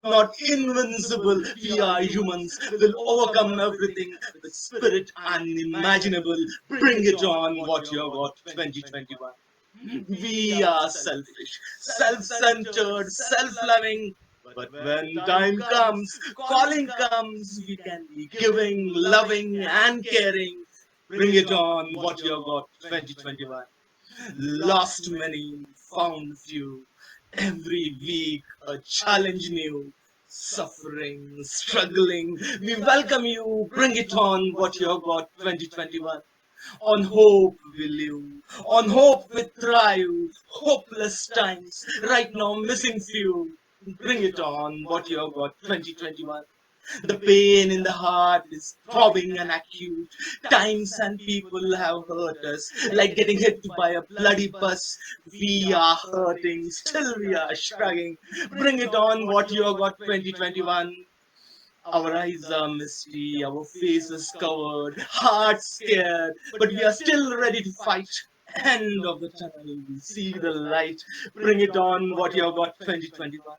not invincible. We are humans, will overcome everything with spirit unimaginable. Bring it on, what you got, 2021. We are selfish, self centered, self loving. But when time comes, calling comes, we can be giving, loving, and caring. Bring it on, what you got, 2021. Lost many, found few. Every week a challenge new. Suffering, struggling, we welcome you. Bring it on, what you got, 2021. On hope we live, on hope we thrive. Hopeless times, right now missing few. Bring it on, what you got, 2021. The pain in the heart is throbbing and acute. Times and people have hurt us, like getting hit by a bloody bus. We are hurting, still we are shrugging. Bring it on, what you got, 2021. Our eyes are misty, our faces covered, hearts scared, but we are still ready to fight. End of the tunnel, we see the light. Bring it on, what you got, 2021.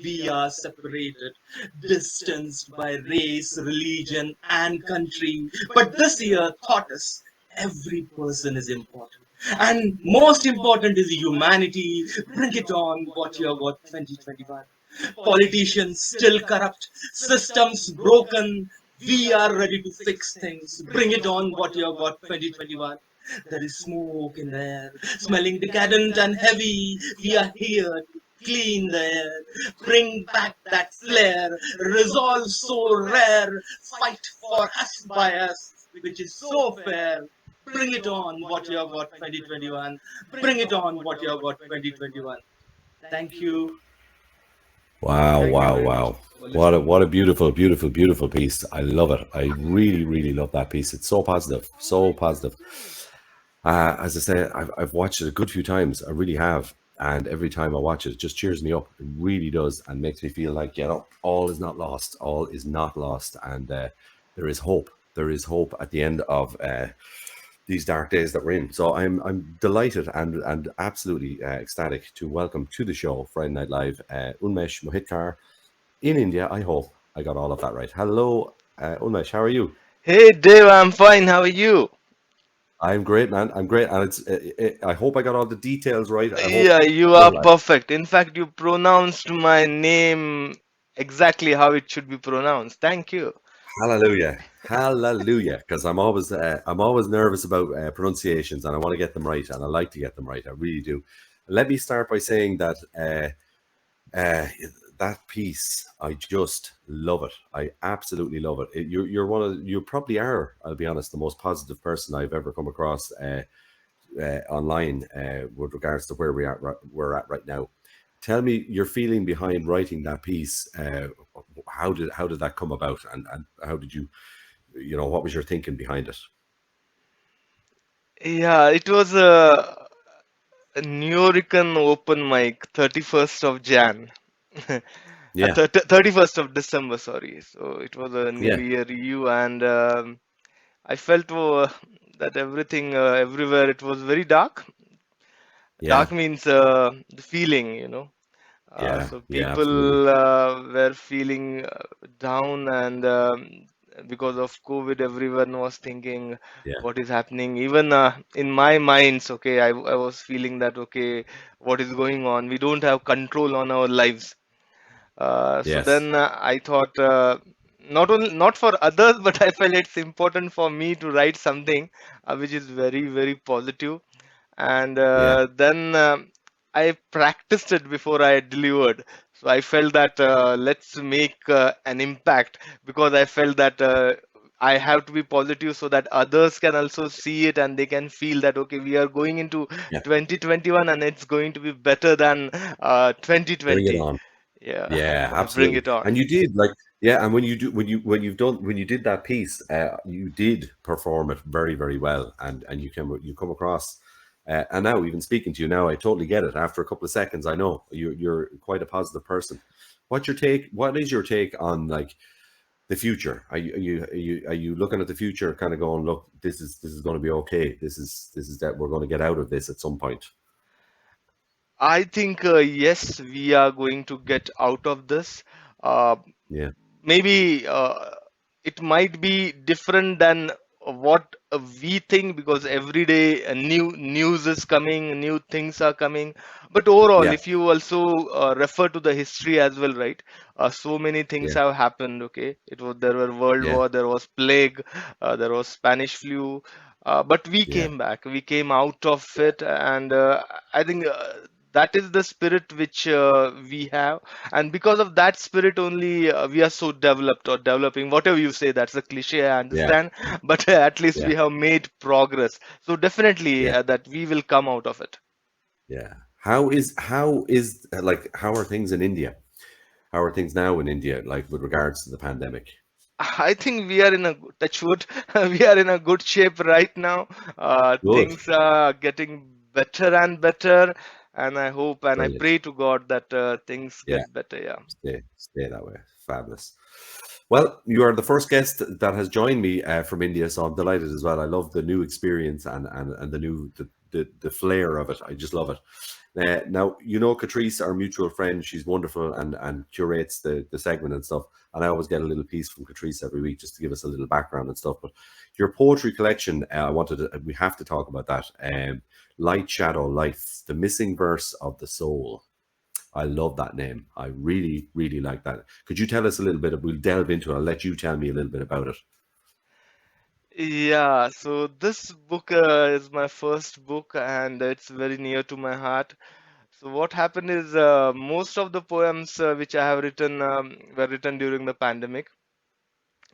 We are separated, distanced by race, religion, and country. But this year taught us every person is important. And most important is humanity. Bring it on, what you got, 2021. Politicians still corrupt, systems broken. We are ready to fix things. Bring it on, what you got, 2021. There is smoke in the air, smelling decadent and heavy. We are here to clean the air, bring back that flair, resolve so rare, fight for us by us, which is so fair. Bring it on, what you got, 2021. Bring it on, what you got, 2021. Thank you. Wow, Thank you wow, very much wow. for listening. What a beautiful, beautiful, beautiful piece. I love it. I really, really love that piece. It's so positive, so positive. As I say, I've watched it a good few times. I really have. And every time I watch it, it just cheers me up. It really does, and makes me feel like, all is not lost. All is not lost. And there is hope. There is hope at the end of these dark days that we're in. So I'm delighted and absolutely ecstatic to welcome to the show, Friday Night Live, Unmesh Mohitkar in India. I hope I got all of that right. Hello, Unmesh. How are you? Hey Dave, I'm fine. How are you? I'm great, man. I'm great, and I hope I got all the details right. I hope. Yeah, you are Well, perfect. In fact, you pronounced my name exactly how it should be pronounced. Thank you. hallelujah, hallelujah. Because I'm always nervous about pronunciations, and I want to get them right, and I like to get them right. I really do. Let me start by saying that. Uh, that piece, I just love it. I absolutely love it. You're one of, you probably are, I'll be honest, the most positive person I've ever come across online with regards to where we're at right now. Tell me your feeling behind writing that piece. How did that come about, and how did what was your thinking behind it? Yeah, it was a Nuyorican open mic, 31st of Jan. Yeah, 31st of December, sorry. So it was a New yeah, Year Eve, and I felt that everything, everywhere, it was very dark. yeah, Dark means the feeling, you know. yeah, So yeah, absolutely. people were feeling down, and because of COVID, everyone was thinking, Yeah, what is happening? Even in my minds, okay, I was feeling that, okay, what is going on? We don't have control on our lives. So yes, then I thought, not for others, but I felt it's important for me to write something which is very, very positive. And yeah, then I practiced it before I delivered. So I felt that let's make an impact, because I felt that I have to be positive so that others can also see it and they can feel that, okay, we are going into yeah. 2021 and it's going to be better than Bring it 2020. on. Yeah, Yeah, bring absolutely. it on. And you did, like, yeah, and when you did that piece, you did perform it very, very well, and you come across, and now even speaking to you now, I totally get it. After a couple of seconds, I know you're quite a positive person. What's your take? What is your take on, like, the future? Are you looking at the future, kind of going, look, this is going to be okay. This is that we're going to get out of this at some point. I think yes, we are going to get out of this. Uh, Yeah. Maybe it might be different than what we think, because every day new news is coming, new things are coming. But overall, Yeah. if you also refer to the history as well, right? So many things Yeah. have happened. Okay, there were world Yeah. war, there was plague, there was Spanish flu. But we Yeah. came back, we came out of it, and I think that is the spirit which we have, and because of that spirit only we are so developed or developing, whatever you say. That's a cliche, I Yeah. understand. But at least Yeah. we have made progress, so definitely Yeah. that we will come out of it. Yeah. How are things in India? How are things now in India, like with regards to the pandemic? I think we are in a touch wood. We are in a good shape right now. Good. Things are getting better and better, and I hope and I Brilliant. pray to God that things Yeah. get better. Yeah. Stay that way. Fabulous. Well, you are the first guest that has joined me from India, so I'm delighted as well. I love the new experience and the new the flair of it. I just love it. Now, you know, Catrice, our mutual friend, she's wonderful and curates the segment and stuff. And I always get a little piece from Catrice every week just to give us a little background and stuff. But your poetry collection, we have to talk about that. Light, Shadow, Life, the missing verse of the soul. I love that name. I really, really like that. Could you tell us a little bit? We'll delve into it. I'll let you tell me a little bit about it. Yeah, so this book is my first book, and it's very near to my heart. So what happened is most of the poems which I have written were written during the pandemic,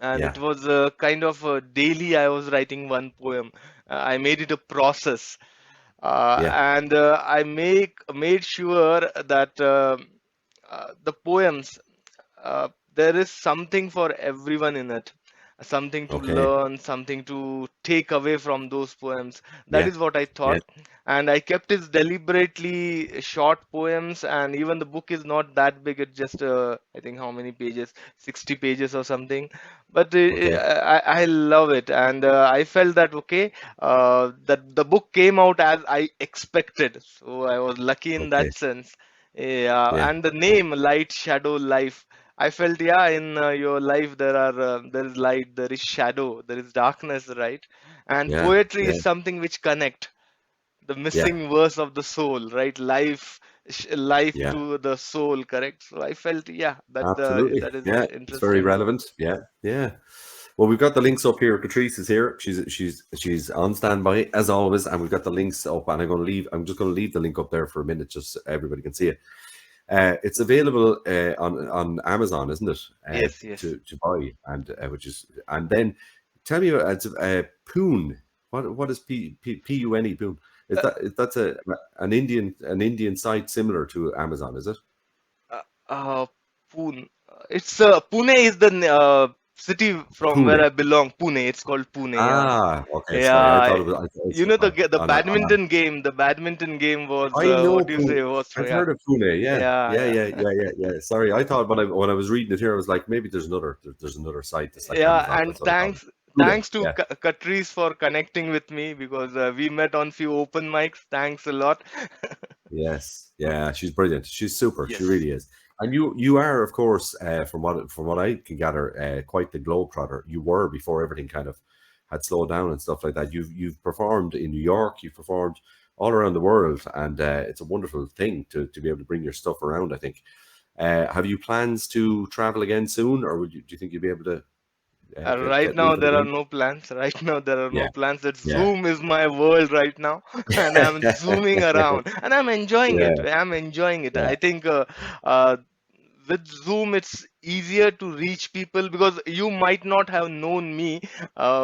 and it Yeah, was kind of daily I was writing one poem. I made it a process, yeah. and I made sure that the poems, there is something for everyone in it, something to Okay. learn, something to take away from those poems. That Yeah, is what I yeah. thought. And I kept it deliberately short poems, and even the book is not that big. It's just, I think, how many pages? 60 pages or something. But Okay. I love it. And I felt that, okay, that the book came out as I expected. So I was lucky in Okay. that sense. Yeah, Yeah, and the name Light, Shadow, Life. I felt, yeah, in your life there is light, there is shadow, there is darkness, right? And yeah, poetry yeah, is something which connect the yeah, missing verse of the soul, right? Life yeah. to the soul, correct? So I felt, yeah, Absolutely. that is Yeah, it's very interesting. relevant. Yeah, yeah. Well, we've got the links up here. Catrice is here. She's on standby as always, and we've got the links up. And I'm just going to leave the link up there for a minute, just so everybody can see it. It's available on Amazon, isn't it? Yes, yes. To buy, and which is and then tell me about Poon. What is Pune Poon? That's an Indian site similar to Amazon, is it? Uh, uh, Pune. Pune is the city from where Pune. I belong. Pune. It's called Pune. Yeah. Ah, okay. Sorry, I Yeah. thought it was. I thought it's You know the on a, badminton game was I know what do you Pune. say was I've yeah. heard of Pune. Yeah, yeah, Yeah, yeah, yeah. yeah, yeah, yeah. Sorry, I thought when I was reading it here, I was like, maybe there's another site that's like Yeah, Amazon. and That's what I thought. Pune. thanks to Yeah. Catrice for connecting with me, because we met on few open mics. Thanks a lot. Yes. Yeah. She's brilliant. She's super. She Yes. really is. And you are, of course, from what I can gather, quite the globetrotter. You were before everything kind of had slowed down and stuff like that. You've performed in New York. You've performed all around the world, and it's a wonderful thing to be able to bring your stuff around. I think. Have you plans to travel again soon, or do you think you'll be able to Right get now moving there are again? no plans. Right now there are no Yeah, plans. That yeah, Zoom is my world right now, and I'm zooming around, and I'm enjoying it. yeah, I'm enjoying it. yeah, I think uh, with Zoom it's easier to reach people, because you might not have known me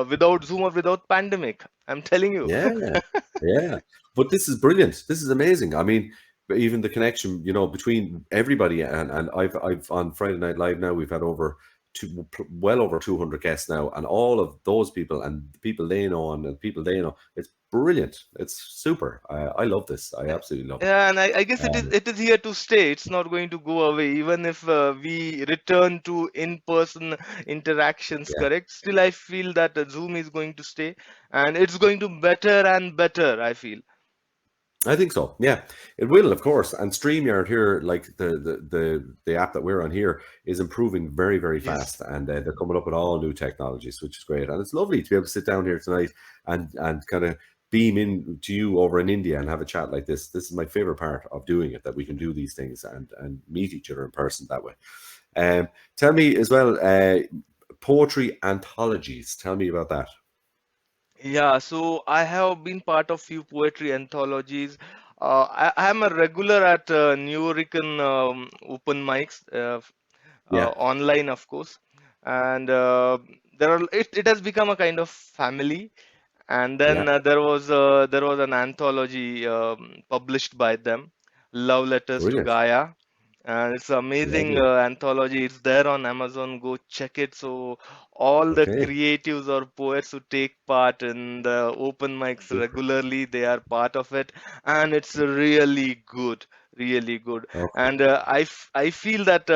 without Zoom or without pandemic. I'm telling you. yeah, yeah. But this is brilliant. This is amazing. I mean, even the connection, between everybody and I've on Friday Night Live now we've had well over 200 guests now, and all of those people and the people they know and the people they know, it's brilliant. It's super. I love this. I absolutely love it. Yeah, and I guess Um, it is here to stay. It's not going to go away, even if we return to in-person interactions, yeah, correct? Still, I feel that Zoom is going to stay, and it's going to better and better, I feel. I think so. Yeah, it will, of course. And StreamYard here, like the app that we're on here, is improving very, very Yes. fast, and they're coming up with all new technologies, which is great. And it's lovely to be able to sit down here tonight and kind of beam in to you over in India and have a chat like this. This is my favorite part of doing it, that we can do these things and meet each other in person that way. Tell me as well, poetry anthologies. Tell me about that. Yeah, so I have been part of few poetry anthologies. I am a regular at New Yorker open mics, Yeah, online, of course, and it has become a kind of family. And yeah, then there was an anthology published by them, Love Letters to brilliant. Gaia, and it's an amazing Lovely. anthology. It's there on Amazon. Go check it. So all the Okay. creatives or poets who take part in the open mics Super. regularly, they are part of it, and it's really good, really good. Okay. And I feel that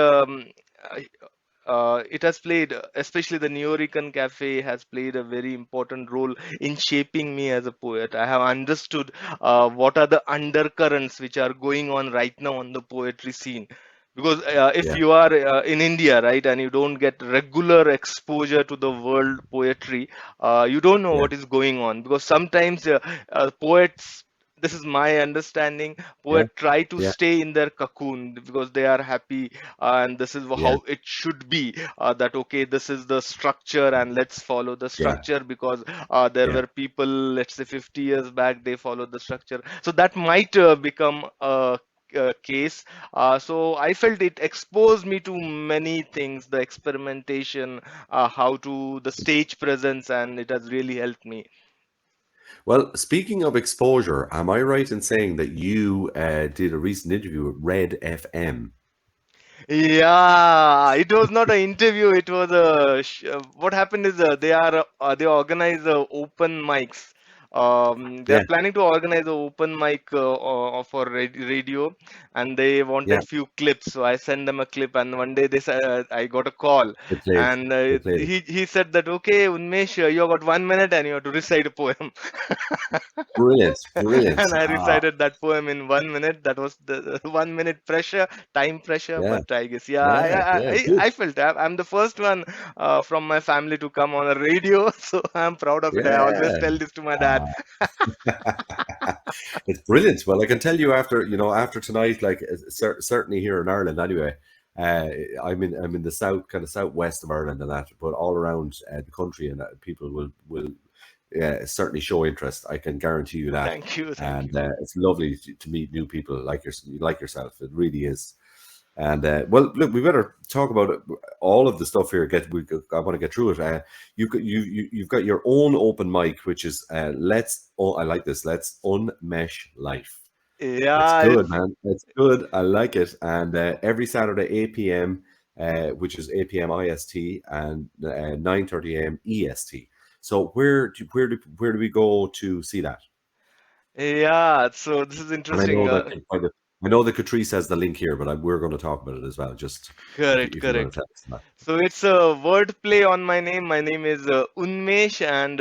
it has played, especially the Nuyorican Cafe has played a very important role in shaping me as a poet. I have understood what are the undercurrents which are going on right now on the poetry scene. Because if Yeah, you are in India, right, and you don't get regular exposure to the world poetry, you don't know yeah, what is going on. Because sometimes poets, this is my understanding, yeah, poets try to yeah, stay in their cocoon because they are happy, and this is yeah, how it should be, that okay, this is the structure and let's follow the yeah, structure because there yeah. were people, let's say 50 years back, they followed the structure, so that might become a case. So I felt it exposed me to many things, the experimentation, how to the stage presence, and it has really helped me. Well, speaking of exposure, am I right in saying that you did a recent interview with Red FM? Yeah, it was not an interview. It was what happened is they organize open mics. They are Yeah, planning to organize an open mic for radio, and they yeah. wanted few clips. So I sent them a clip, and one day they said I got a call, They played. and They played it. he said that okay, Unmesh, you got 1 minute and you have to recite a poem. Brilliant, brilliant. And I Ah, recited that poem in 1 minute. That was the 1 minute pressure, time pressure. yeah, But I guess, yeah, yeah, yeah. Good. I felt I'm the first one from my family to come on a radio, so I'm proud of it. I always Yeah. tell this to my dad. Ah. It's brilliant. Well, I can tell you after after tonight, like certainly here in Ireland, anyway. Uh, I'm in the south, kind of southwest of Ireland, and that, but all around the country, and people will certainly show interest. I can guarantee you that. Thank you, thank And you. it's lovely to meet new people like yourself. It really is. And well, look, we better talk about all of the stuff here. I want to get through it. You've got your own open mic, which is let's. Oh, I like this. Let's unmesh life. It's Yeah, good, it's man. It's good. I like it. And every Saturday, 8 p.m., which is 8 p.m. IST and 9:30 a.m. EST. So where do we go to see that? yeah. So this is And I interesting. know that I know that Catrice has the link here, but we're going to talk about it as well. Just Correct, if you want correct. to tell us that. So it's a wordplay on my name. My name is Unmesh and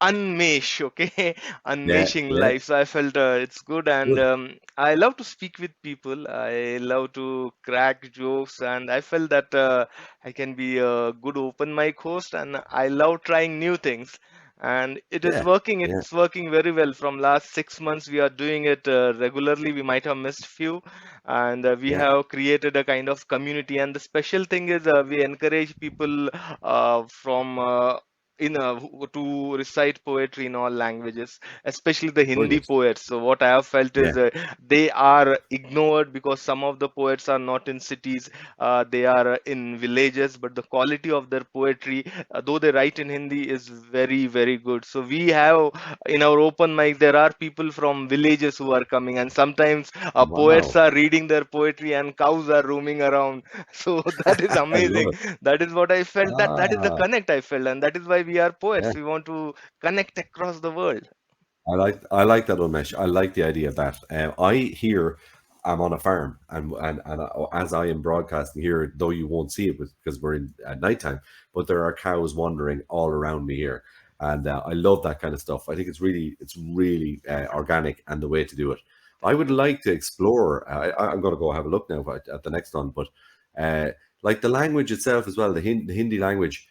Unmesh, okay? Yeah, Unmeshing yeah, life. So I felt it's good, and good. I love to speak with people. I love to crack jokes, and I felt that I can be a good open mic host, and I love trying new things. And it is Yeah, working. yeah, It's working very well. From last 6 months, we are doing it regularly. We might have missed few, and we yeah. have created a kind of community, and the special thing is we encourage people from to recite poetry in all languages, especially the Hindi Brilliant. poets. So what I have felt Yeah, is they are ignored because some of the poets are not in cities, they are in villages, but the quality of their poetry, though they write in Hindi, is very, very good. So we have in our open mic, there are people from villages who are coming, and sometimes poets wow. are reading their poetry and cows are roaming around. So that is I love amazing. it. That is what I felt. That is the Ah, connect I felt, and that is why we are yeah. poets. We want to connect across the world. I like that, Umesh. I like the idea of that. I here I'm on a farm, and as I am broadcasting here, though you won't see it because we're in at nighttime, but there are cows wandering all around me here, and I love that kind of stuff. I think it's really organic and the way to do it. I would like to explore. I'm going to go have a look now at the next one, but uh, like the language itself as well, the Hindi language.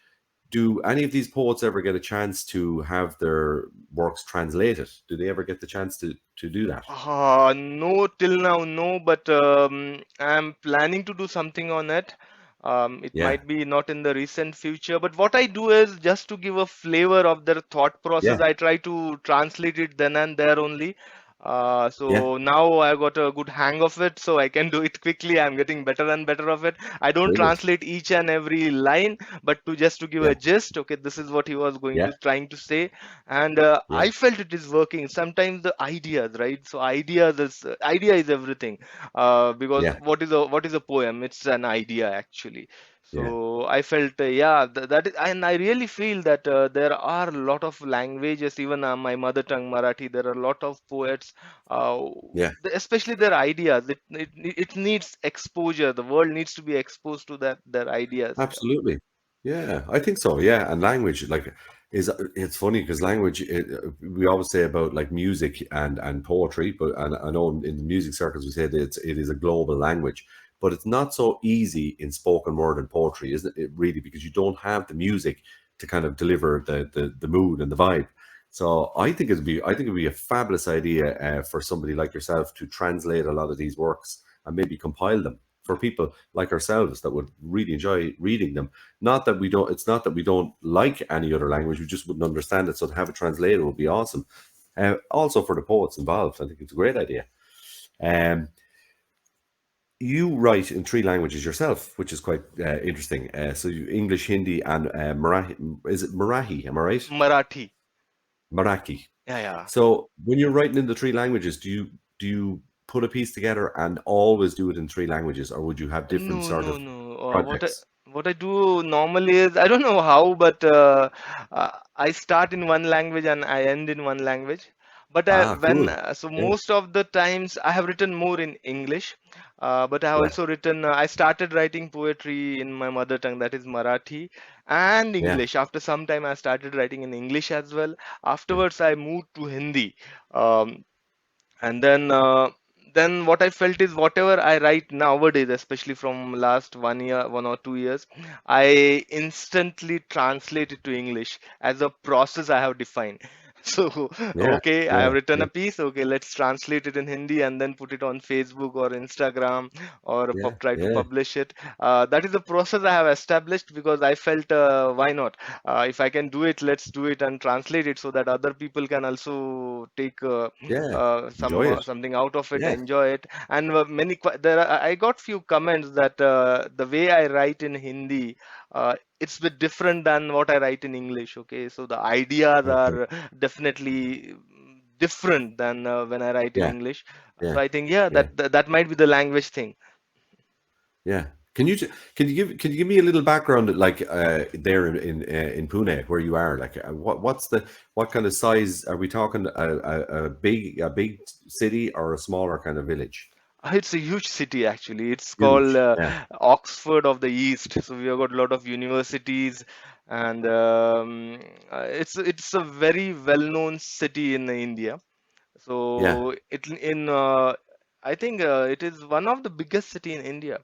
Do any of these poets ever get a chance to have their works translated? Do they ever get the chance to do that? No, till now, no, but I'm planning to do something on it. It Yeah, might be not in the recent future, but what I do is just to give a flavor of their thought process, yeah, I try to translate it then and there only. yeah. So now I got a good hang of it, so I can do it quickly. I'm getting better and better of it. I don't Brilliant. translate each and every line, but to just to give Yeah, a gist, okay, this is what he was going yeah, to trying to say, and yeah, I felt it is working. Sometimes the ideas, right? So idea is everything, because yeah, what is a poem? It's an idea actually. yeah. So I felt, yeah, that is, and I really feel that there are a lot of languages, even my mother tongue Marathi. There are a lot of poets, uh, Yeah, especially their ideas. It needs exposure. The world needs to be exposed to that their ideas. Yeah. absolutely. Yeah, I think so. Yeah, and language, like, is it's funny because language, we always say about like music and poetry, but and I know in the music circles we say that it is a global language, but it's not so easy in spoken word and poetry, isn't it? Really, because you don't have the music to kind of deliver the mood and the vibe. So I think it'd be a fabulous idea for somebody like yourself to translate a lot of these works and maybe compile them for people like ourselves that would really enjoy reading them. Not that we don't, it's not that we don't like any other language, we just wouldn't understand it. So to have it translated would be awesome. Also for the poets involved, I think it's a great idea. Um, you write in three languages yourself, which is quite interesting. So English, Hindi, and Marathi. Is it Marathi? Am I right? Marathi. Marathi. Yeah, yeah. So when you're writing in the three languages, do you put a piece together and always do it in three languages, or would you have different No, sort no, of no. projects? What I do normally is, I don't know how, but I start in one language and I end in one language. But Ah, cool. so Yeah, most of the times I have written more in English, but I have yeah, also written. I started writing poetry in my mother tongue, that is Marathi, and yeah, English. After some time, I started writing in English as well. yeah. Afterwards, I moved to Hindi. Um, and then what I felt is whatever I write nowadays, especially from last 1 year, 1 or 2 years, I instantly translate it to English as a process I have defined. So, Yeah, okay, I have yeah, written yeah, a piece. Okay, let's translate it in Hindi and then put it on Facebook or Instagram or yeah, try to yeah, publish it. That is the process I have established because I felt, why not? If I can do it, let's do it and translate it so that other people can also take yeah. Enjoy it. something out of it, Yeah, enjoy it. And I got few comments that the way I write in Hindi, it's a bit different than what I write in English. Okay, so the ideas okay. are definitely different than when I write in Yeah, English. So yeah, I think, yeah, yeah, that might be the language thing. yeah. Can you give me a little background, like there in Pune where you are? Like, what kind of size are we talking? A big city or a smaller kind of village? It's a huge city actually. It's called Huge. Yeah, Oxford of the East. So we have got a lot of universities, and it's a very well-known city in India. yeah. So I think it is one of the biggest city in India,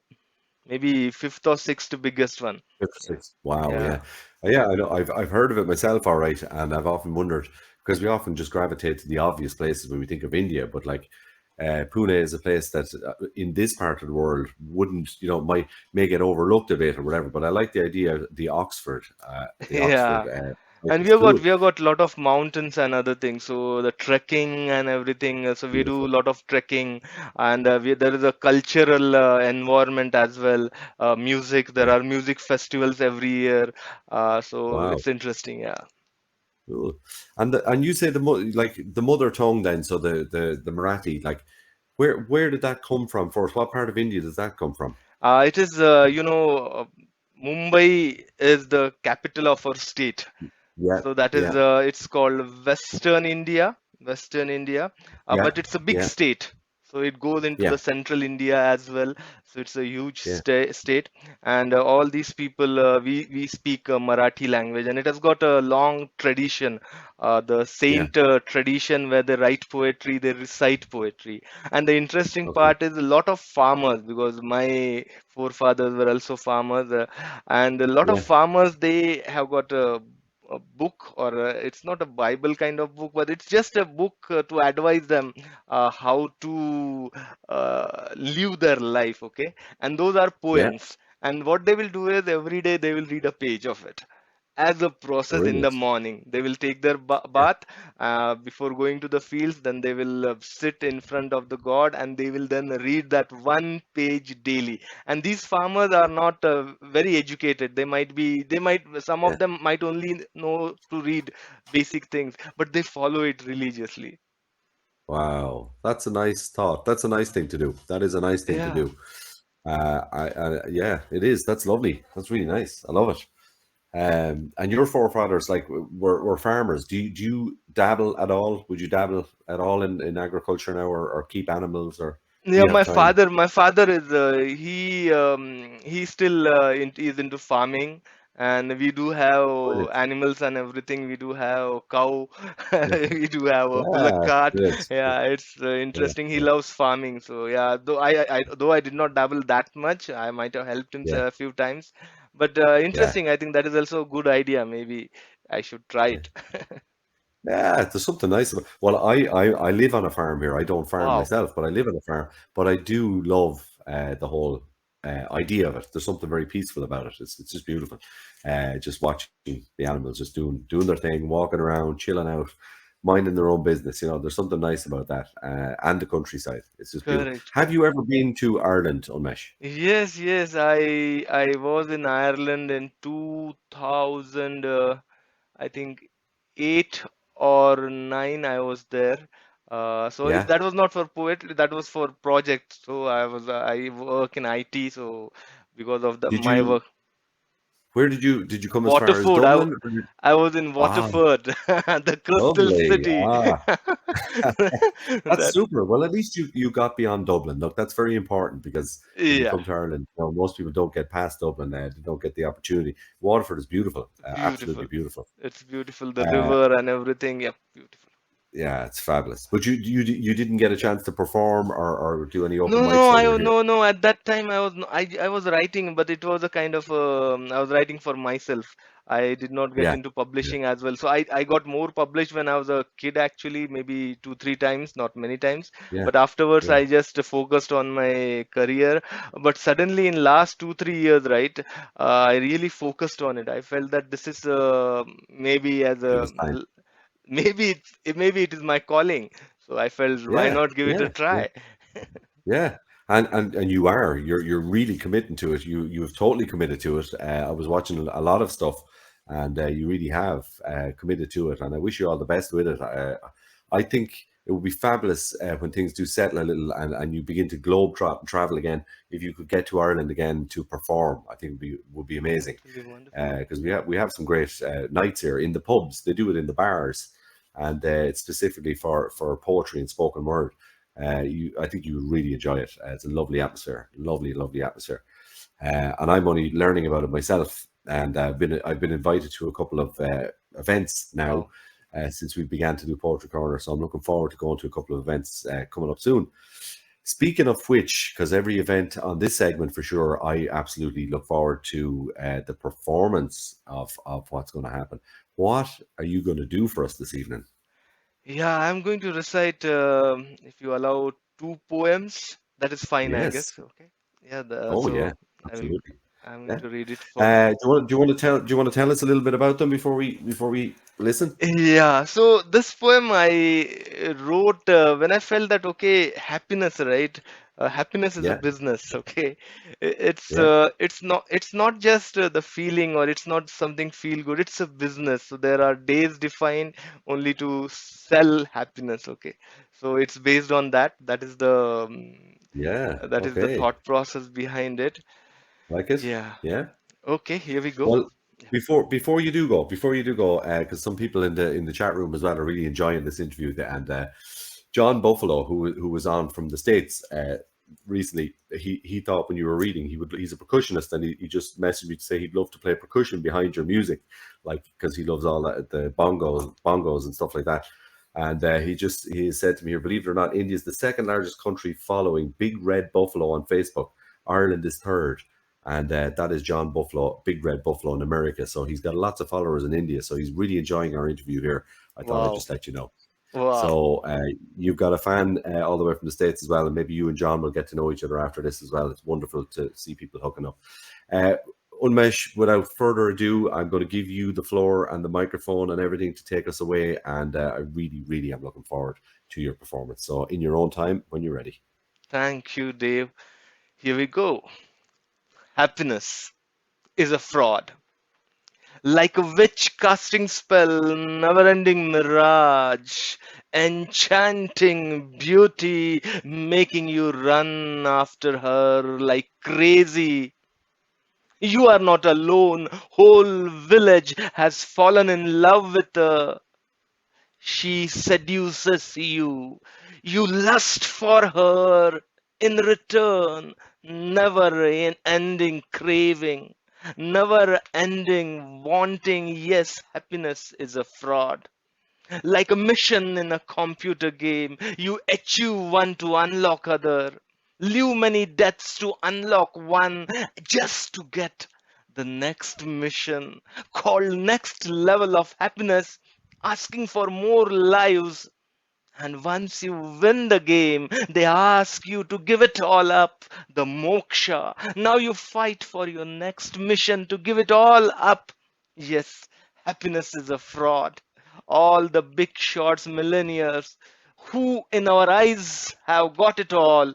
maybe fifth or sixth biggest one. Fifth or sixth. Wow, Yeah. yeah. Yeah, I know. I've heard of it myself, all right, and I've often wondered because we often just gravitate to the obvious places when we think of India, but like Pune is a place that in this part of the world wouldn't, may get overlooked a bit or whatever. But I like the idea of the Yeah. Oxford. And It's cool. we have got lot of mountains and other things. So the trekking and everything. So we do Beautiful. a lot of trekking, and there is a cultural environment as well. Music. There Yeah. are music festivals every year. So Wow. it's interesting. Yeah. Cool. And you say like the mother tongue then, so the Marathi, like where did that come from first? What part of India does that come from? It is Mumbai is the capital of our state. Yeah, So that is yeah, it's called Western India, Western India. yeah, But it's a big yeah, state. So it goes into Yeah. the central India as well. So it's a huge Yeah. state, and all these people we speak Marathi language, and it has got a long tradition, the Yeah. saint tradition where they write poetry, they recite poetry. And the interesting Okay. part is a lot of farmers, because my forefathers were also farmers, and a lot of Yeah. farmers, they have got a book, or it's not a Bible kind of book, but it's just a book to advise them how to live their life. Okay, and those are Yeah. poems. And what they will do is every day they will read a page of it as a process in the Brilliant. morning. They will take their Yeah. bath before going to the fields. Then they will sit in front of the God, and they will then read that one page daily. And these farmers are not very educated. Some Yeah. of them might only know to read basic things, but they follow it religiously. Wow. That's a nice thought. That's a nice thing to do. That is a nice thing to Yeah. do. Yeah, it is. That's lovely. That's really nice. I love it. And your forefathers like were farmers. Do you dabble at all? Would you dabble at all in agriculture now, or keep animals, or do Yeah, you have time? my father is he still is into farming, and we do have Brilliant. animals and everything. We do have cow, Yeah. we do have a bullock Yeah. cart. Good. Yeah, it's Yeah. interesting. He Yeah. loves farming, so yeah. Though I did not dabble that much, I might have helped him Yeah. a few times. But Yeah. interesting. I think that is also a good idea. Maybe I should try Yeah. it. Yeah, there's something nice about. Well, I live on a farm here. I don't farm Wow, myself, but I live on a farm. But I do love the whole idea of it. There's something very peaceful about it. It's just beautiful. Just watching the animals just doing their thing, walking around, chilling out, minding their own business. There's something nice about that. And the countryside. It's just beautiful. correct. Have you ever been to Ireland, Unmesh? Yes, yes, I was in Ireland in 2000, I think 8 or 9. I was there. So Yeah. that was not for poetry, that was for project. So I work in IT, so because of Did my you? work. Where did you come as far as Waterford, Dublin? I was in Ah, Waterford, the Crystal lovely. City. Ah. That's That, super. Well, at least you got beyond Dublin. Look, that's very important because when you yeah, come to Ireland, most people don't get past Dublin. They don't get the opportunity. Waterford is beautiful, absolutely beautiful. beautiful. It's beautiful, the Uh, river and everything. Yeah, beautiful. yeah, it's fabulous. But you didn't get a chance to perform or do any open No, no, mics while you were here. no, no. At that time, I was writing, but it was a kind of I was writing for myself. I did not get Yeah, into yeah, publishing as well. So I got more published when I was a kid, actually, maybe two, three times, not many times. yeah, But afterwards, yeah. I just focused on my career. But suddenly, in last 2, 3 years, right, I really focused on it. I felt that this is maybe as It a was time. maybe it is my calling. So I felt, why Yeah, not give it a yeah, yeah. try? Yeah, and you're really committing to it. You've totally committed to it. I was watching a lot of stuff, and you really have committed to it. And I wish you all the best with it. I think it would be fabulous when things do settle a little and you begin to travel again. If you could get to Ireland again to perform, I think would be amazing. It will be wonderful. Because we have some great nights here in the pubs. They do it in the bars, and it's specifically for poetry and spoken word. I think you would really enjoy it. It's a lovely atmosphere, lovely, lovely atmosphere. And I'm only learning about it myself. And I've been invited to a couple of events now Wow. since we began to do Poetry Corner. So I'm looking forward to going to a couple of events coming up soon. Speaking of which, because every event on this segment for sure, I absolutely look forward to the performance of what's going to happen. What are you going to do for us this evening? Yeah, I'm going to recite, if you allow, two poems. That is fine, I Yes. guess. Okay. Yeah. Oh yeah, So I'm absolutely. I'm going Yeah. to read it for. Do you want to tell us a little bit about them before we listen? Yeah, so this poem I wrote when I felt that, okay, happiness, right? Happiness is a Yeah, business, okay? yeah, It's not just the feeling, or it's not something feel good. It's a business. So there are days defined only to sell happiness, okay? So it's based on that. yeah. That is the Okay, thought process behind it. like it. Yeah. Yeah. Okay, here we go. Well, before you do go, because some people in the chat room as well are really enjoying this interview, and John Buffalo, who was on from the States recently, he thought when you were reading, he's a percussionist, and he just messaged me to say he'd love to play percussion behind your music, like, because he loves all that, the bongos and stuff like that. And he said to me here, believe it or not, India is the second largest country following Big Red Buffalo on Facebook. Ireland is third. And that is John Buffalo, Big Red Buffalo in America. So he's got lots of followers in India. So he's really enjoying our interview here. I thought I'd Wow. just let you know. Wow. So you've got a fan all the way from the States as well. And maybe you and John will get to know each other after this as well. It's wonderful to see people hooking up. Unmesh, without further ado, I'm going to give you the floor and the microphone and everything to take us away. And I really, really am looking forward to your performance. So in your own time, when you're ready. Thank you, Dave. Here we go. Happiness is a fraud. Like a witch casting spell, never-ending mirage, enchanting beauty, making you run after her like crazy. You are not alone. Whole village has fallen in love with her. She seduces you. You lust for her in return. Never ending craving. Never ending wanting. Yes, happiness is a fraud. Like a mission in a computer game, you achieve one to unlock other. Live many deaths to unlock one just to get the next mission called next level of happiness, asking for more lives. And once you win the game, they ask you to give it all up, the moksha. Now you fight for your next mission to give it all up. Yes, happiness is a fraud. All the big shots millionaires who, in our eyes, have got it all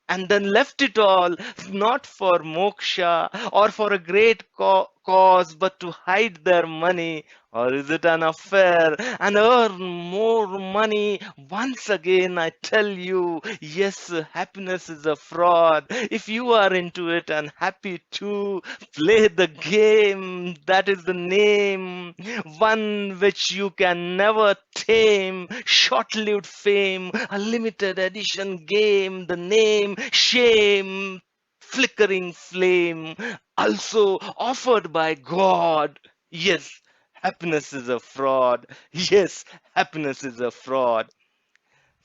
and then left it all, not for moksha or for a great cause, but to hide their money. Or is it an affair and earn more money? Once again, I tell you, yes, happiness is a fraud. If you are into it and happy to play the game, that is the name, one which you can never tame. Short-lived fame, a limited edition game, the name, shame, flickering flame, also offered by God. Yes, happiness is a fraud. Yes, happiness is a fraud.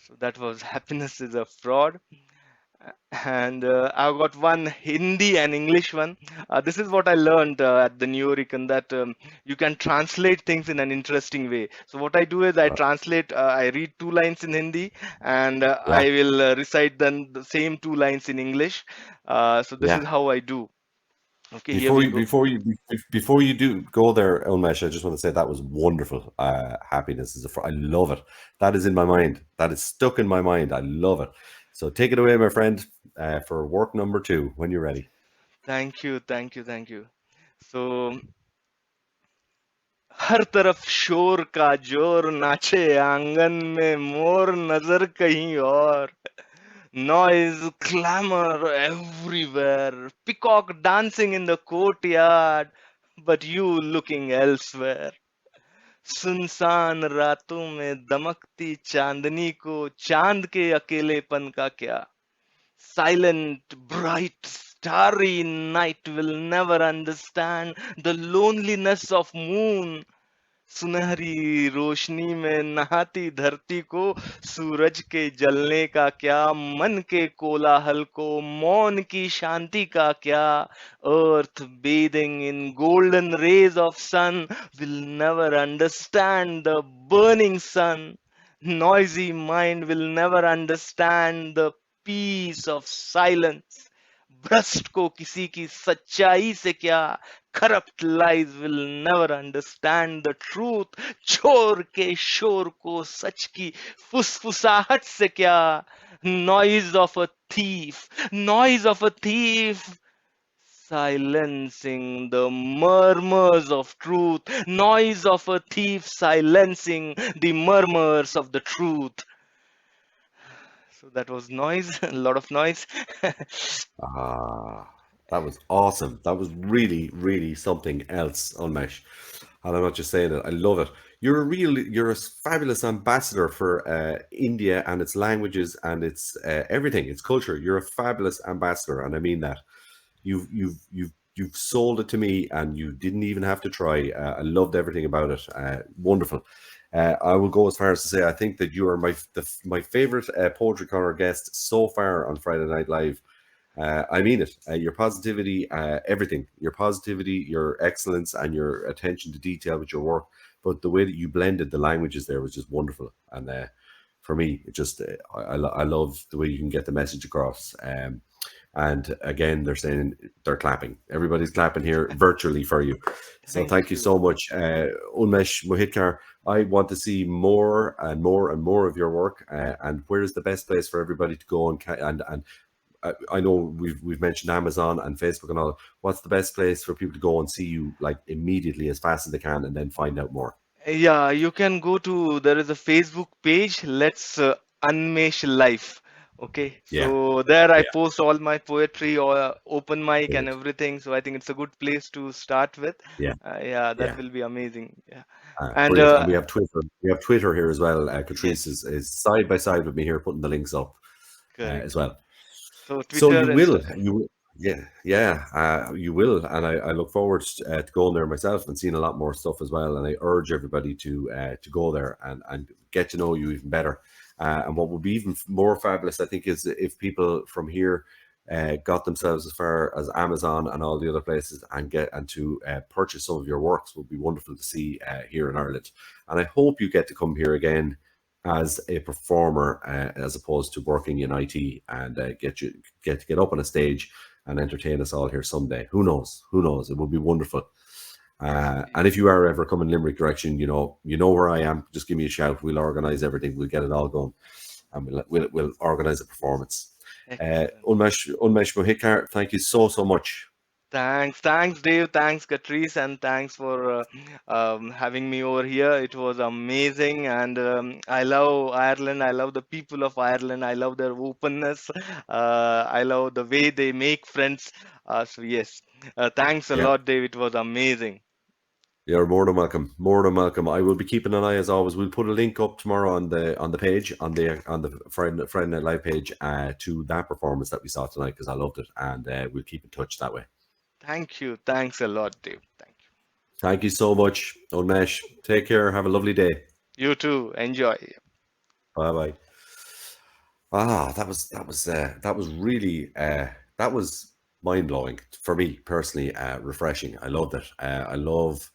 So that was happiness is a fraud. And I've got one Hindi and English one. This is what I learned at the New York, that you can translate things in an interesting way. So what I do is I translate, I read two lines in Hindi, and I Yeah, will recite then the same two lines in English. So this is yeah. how I do. Okay, here we go. Before you do go there, Ulmesh, I just want to say that was wonderful. Happiness is I love it. That is in my mind. That is stuck in my mind. I love it. So take it away, my friend, for work number 2 when you're ready. Thank you, thank you, thank you. So हर तरफ शोर का जोर नाचे आंगन में मोर नजर कहीं और noise clamor everywhere peacock dancing in the courtyard but you looking elsewhere सुनसान रातों में दमकती चांदनी को चांद के अकेलेपन का क्या silent bright starry night will never understand the loneliness of moon सुनहरी रोशनी में नहाती धरती को सूरज के जलने का क्या मन के कोलाहल को मौन की शांति का क्या earth bathing in golden rays of sun will never understand the burning sun noisy mind will never understand the peace of silence भ्रष्ट को किसी की सच्चाई से क्या corrupt lies will never understand the truth चोर के शोर को सच की फुसफुसाहट से क्या noise of a thief silencing the murmurs of truth noise of a thief silencing the murmurs of the truth. So that was noise, a lot of noise. Ah, that was awesome. That was really, really something else, Ulmesh. And I'm not just saying it, I love it. You're a fabulous ambassador for India and its languages and its everything, its culture. You're a fabulous ambassador, and I mean that. You've sold it to me, and you didn't even have to try. I loved everything about it. Wonderful. I will go as far as to say I think that you are my favorite Poetry Corner guest so far on Friday Night Live. I mean it. Your positivity, everything, your positivity, your excellence, and your attention to detail with your work. But the way that you blended the languages there was just wonderful. And for me, it just I love the way you can get the message across. And again, they're clapping. Everybody's clapping here virtually for you. So thank you so much, Unmesh Mohitkar. I want to see more and more and more of your work. And where is the best place for everybody to go and I know we've mentioned Amazon and Facebook and all. What's the best place for people to go and see you like immediately as fast as they can and then find out more? Yeah, you can go to, there is a Facebook page, Let's Unmesh Life. Okay, Yeah, so there I yeah, post all my poetry or open mic and brilliant. everything. So I think it's a good place to start with. Yeah, Yeah, that yeah. will be amazing. Yeah, and Brilliant. And we have Twitter. We have Twitter here as well. Catrice yes, is side by side with me here, putting the links up correct. as well. So So Twitter, Instagram. you will, and I look forward to going there myself and seeing a lot more stuff as well. And I urge everybody to go there and get to know you even better. And what would be even more fabulous, I think, is if people from here got themselves as far as Amazon and all the other places and to purchase some of your works. Would be wonderful to see here in Ireland. And I hope you get to come here again as a performer, as opposed to working in IT, and get to get up on a stage and entertain us all here someday. Who knows? Who knows? It would be wonderful. And if you are ever coming Limerick direction, you know where I am. Just give me a shout. We'll organise everything. We'll get it all going, and we'll organise a performance. Excellent. Unmesh Mohitkar, thank you so much. Thanks, Dave. Thanks, Catrice, and thanks for having me over here. It was amazing, and I love Ireland. I love the people of Ireland. I love their openness. I love the way they make friends. So yes, thanks a Yeah, lot, Dave. It was amazing. you're more than welcome. More than welcome. I will be keeping an eye as always. We'll put a link up tomorrow on the page on the Friday Night Live page to that performance that we saw tonight because I loved it, and we'll keep in touch that way. Thank you. Thanks a lot, Dave. Thank Thank you so much, Unmesh. Take care. Have a lovely day. you. You too. Enjoy. Bye bye. That was really that was mind blowing for me personally. Refreshing. I loved it. I love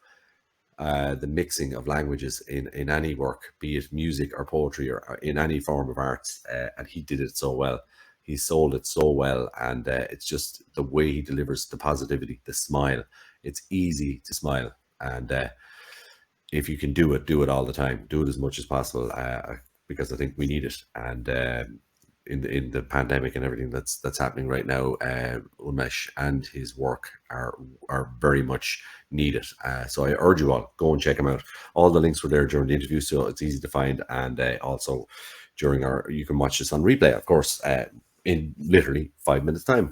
the mixing of languages in any work, be it music or poetry or in any form of arts. And he did it so well. He sold it so well, and it's just the way he delivers the positivity, the smile. It's easy to smile, and if you can do it all the time. Do it as much as possible, because I think we need it. And in the pandemic and everything that's happening right now, Unmesh and his work are very much needed. So I urge you all, go and check him out. All the links were there during the interview, so it's easy to find. And also during you can watch this on replay, of course, in literally 5 minutes time.